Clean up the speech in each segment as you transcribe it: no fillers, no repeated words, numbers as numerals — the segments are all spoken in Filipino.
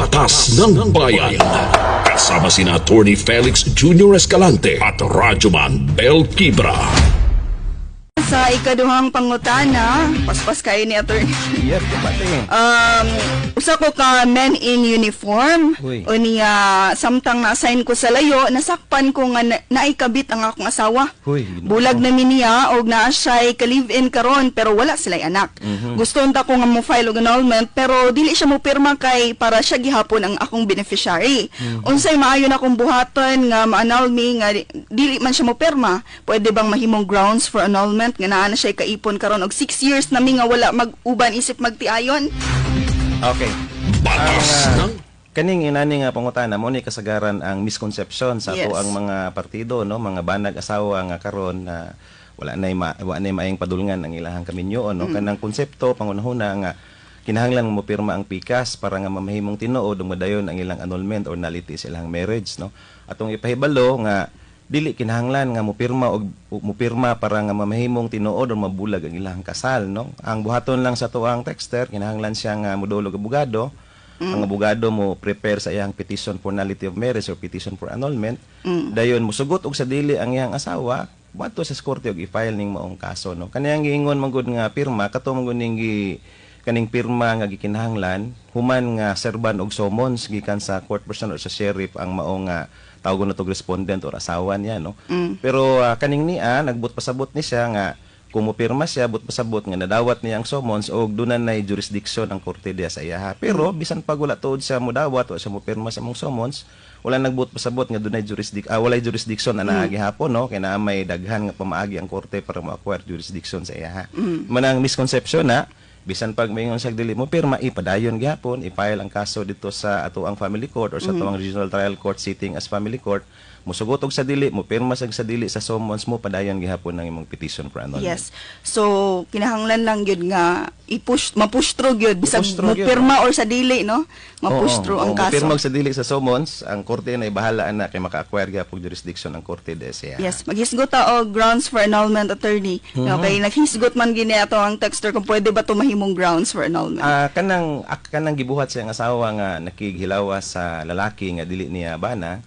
Batas ng Bayan. Kasama sina Attorney Felix Jr. Escalante at Radyoman Bel Quibra. Sa ikaduhang pangutana, paspas kayo ni Attorney. Yes, kapatid. Usa ko ka men in uniform. Uy. O niya, samtang na-assign ko sa layo, nasakpan ko nga naikabit ang akong asawa. Huy, Bulag na niya og naa siya'y ka-live-in karon pero wala sila'y anak. Gusto unta ko nga mo file og annulment pero dili siya mo pirma kay para siya gihapon ang akong beneficiary. Unsay maayo na akong buhaton nga ma-annul me nga dili man siya mo pirma, pwede bang mahimong grounds for annulment nga naa na siya kaipon karon og 6 years na mi nga wala mag-uban isip magtiayon? Okay. Batas ng Kaning inani nga pangutana mo ni kasagaran ang misconception sa Yes. ato ang mga partido, no, mga banag asawa nga karon na wala nay maayong padulngan ang ilahang kaminyo, no. Kanang konsepto pangunahuna nga kinahanglan mo pirma ang pikas para nga mamahimong tinuod ug madayon ang ilang annulment or nullity sa ilang marriage, no. Atong ipahibalo nga dili kinahanglan nga mupirma para nga mamahimong tinuod o mabulag ang ilang kasal, no. Ang buhaton lang sa tuang texter kinahanglan siya nga modulog abogado. Ang abogado mo prepare sa iyang petition for nullity of marriage or petition for annulment. Dayon musugot og sa dili ang iyang asawa, moadto sa korte og i-file ning maong kaso, no. Kaniyang giingon man gud nga pirma kato man gud ning kaning pirma nga gikinahanglan human nga serban og summons gikan sa court person or sa sheriff ang maong nga tawgon natog respondent or asawa niya, no. Pero kaning niya nagbut pasabot ni siya nga kung mupirma siya but pasabot nga nadawat niya ang summons og dunan nay jurisdiction ang korte diya sa iya. Pero bisan pag wala tuod siya modawat o siya mupirma sa mong summons, wala nagbut pasabot nga dunay walay jurisdiction na naagi hapon, no, kay naa may daghan nga pamaagi ang korte para ma-acquire jurisdiction sa iya. Manang misconception na bisan pag mayngon siya dili mo pirma ipadayon gyapon i-file ang kaso dito sa atoang family court or sa atoang regional trial court sitting as family court, musugot og sa dili mo pirma sa dili sa summons mo padayon gihapon ng imong petition for annulment. Yes. So kinahanglan lang gyud nga ma-push through gyud bisag Ma-push through mo gyud. pirma or sa dili, no. Ma-push through ang kaso. Mupirma og sa dili sa summons, ang korte na bahala na kay maka-acquire gyapon jurisdiction ang korte diya sa iya. Yes, maghisgot ta og grounds for annulment, Attorney. Okay, naghisgot man gini ato ang texter kung pwede ba to mahimong grounds for annulment. Kanang gibuhat sa iyang asawa nga nakighilawa sa lalaki nga dili niya bana,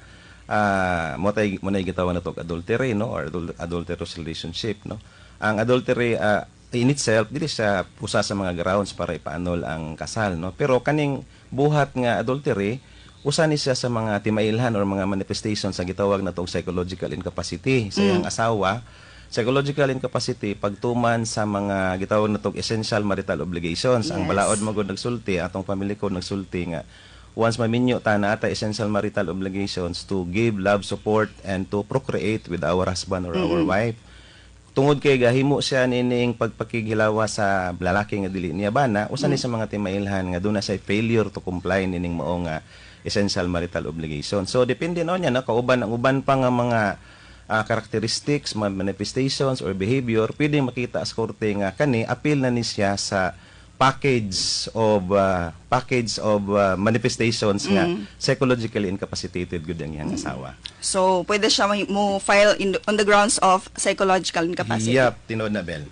mo nay gitawag nato adultery, no, or adulterous relationship, no. Ang adultery in itself dili siya usa sa mga grounds para ipa-annul ang kasal, no. Pero kaning buhat nga adultery usa ni siya sa mga timailhan or mga manifestations sa gitawag natong psychological incapacity sa iyang asawa. Psychological incapacity pagtuman sa mga gitawag natong essential marital obligations. Ang Yes. balaod mo gud nagsulti, atong family code nagsulti nga once maminyo ta na ata essential marital obligations to give love, support, and to procreate with our husband or our wife. Tungod kay gahimo siya nining pagpakighilawa sa lalaki nga dili niya bana, usa ni sa mga timailhan nga duna say failure to comply nining mao nga essential marital obligation. So depende na niya na kauban ang uban pa nga mga characteristics, manifestations or behavior, pwede makita sa korte nga kani appeal na ni siya sa package of manifestations nga psychologically incapacitated gud ang iyang asawa. So pwede siya mo file on the grounds of psychological incapacity. Yep, tinod na Bel.